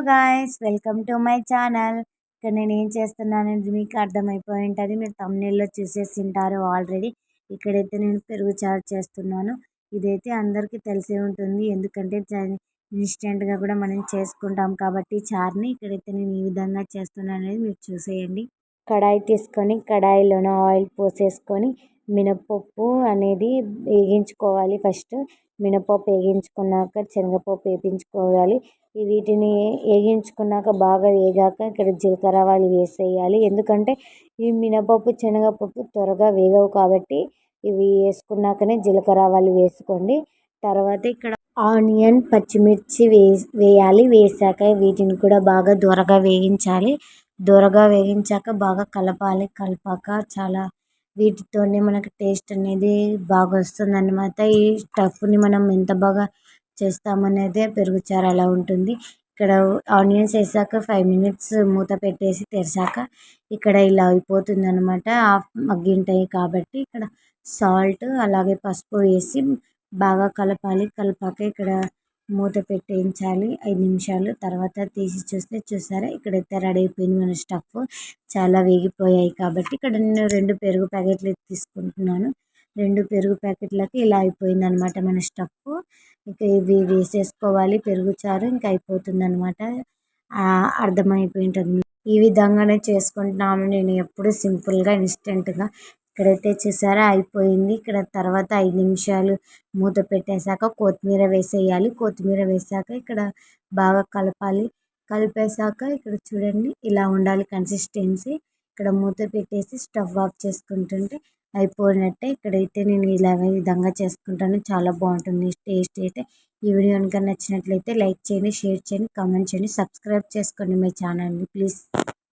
Guys, welcome to my channel. ఇక్కడ నేను ఏం చేస్తున్నాననేది మీకు అర్థమైపోయి ఉంటుంది. మీరు తమ్ముళ్ళలో చూసేసి ఉంటారు ఆల్రెడీ. ఇక్కడైతే నేను పెరుగు చారు చేస్తున్నాను. ఇదైతే అందరికీ తెలిసే ఉంటుంది, ఎందుకంటే ఇన్స్టెంట్గా కూడా మనం చేసుకుంటాం కాబట్టి చారుని. ఇక్కడైతే నేను ఈ విధంగా చేస్తున్నాను అనేది మీరు చూసేయండి. కడాయి తీసుకొని కడాయిలోనే ఆయిల్ పోసేసుకొని మినపప్పు అనేది వేగించుకోవాలి. ఫస్ట్ మినపప్పు వేగించుకున్నాక శనగపప్పు వేయించుకోవాలి. వీటిని వేగించుకున్నాక బాగా వేగాక ఇక్కడ జీలకర్ర ఆవాలు వేసేయాలి. ఎందుకంటే ఈ మినపప్పు శనగపప్పు త్వరగా వేగవు కాబట్టి ఇవి వేసుకున్నాకనే జీలకర్ర ఆవాలు వేసుకోండి. తర్వాత ఇక్కడ ఆనియన్ పచ్చిమిర్చి వేయాలి. వేసాక వీటిని కూడా బాగా దూరగా వేగించాలి. దూరగా వేగించాక బాగా కలపాలి. కలిపాక చాలా వీటితోనే మనకు టేస్ట్ అనేది బాగా వస్తుంది అన్నమాట. ఈ స్టఫ్ని మనం ఎంత బాగా చేస్తామనేదే పెరుగు చారు అలా ఉంటుంది. ఇక్కడ ఆనియన్స్ వేసాక 5 minutes మూత పెట్టేసి తెరిచాక ఇక్కడ ఇలా అయిపోతుంది అనమాట. మగ్గింటాయి కాబట్టి ఇక్కడ సాల్ట్ అలాగే పసుపు వేసి బాగా కలపాలి. కలిపాక ఇక్కడ మూత పెట్టేయించాలి 5 నిమిషాలు. తర్వాత తీసి చూస్తే చూసారా, ఇక్కడైతే రెడీ అయిపోయింది మన స్టఫ్. చాలా వేగిపోయాయి కాబట్టి ఇక్కడ నేను 2 పెరుగు ప్యాకెట్లు తీసుకుంటున్నాను. 2 పెరుగు ప్యాకెట్లకి ఇలా అయిపోయింది అనమాట మన స్టఫ్. ఇంకా ఇవి వేసేసుకోవాలి పెరుగు చారు, ఇంకా అయిపోతుంది అనమాట. అర్థమైపోయి ఉంటుంది. ఈ విధంగానే చేసుకుంటున్నాను నేను ఎప్పుడు సింపుల్గా ఇన్స్టెంట్గా. ఇక్కడైతే చూసారా అయిపోయింది. ఇక్కడ తర్వాత 5 నిమిషాలు మూత పెట్టేశాక కొత్తిమీర వేసేయాలి. కొత్తిమీర వేసాక ఇక్కడ బాగా కలపాలి. కలిపేశాక ఇక్కడ చూడండి ఇలా ఉండాలి కన్సిస్టెన్సీ. ఇక్కడ మూత పెట్టేసి స్టవ్ ఆఫ్ చేసుకుంటుంటే అయిపోయినట్టే. ఇక్కడైతే నేను ఇలా విధంగా చేసుకుంటాను, చాలా బాగుంటుంది టేస్ట్ అయితే. ఈ వీడియో కనుక నచ్చినట్లయితే లైక్ చేయండి, షేర్ చేయండి, కామెంట్ చేయండి, సబ్స్క్రైబ్ చేసుకోండి మై ఛానల్ని ప్లీజ్.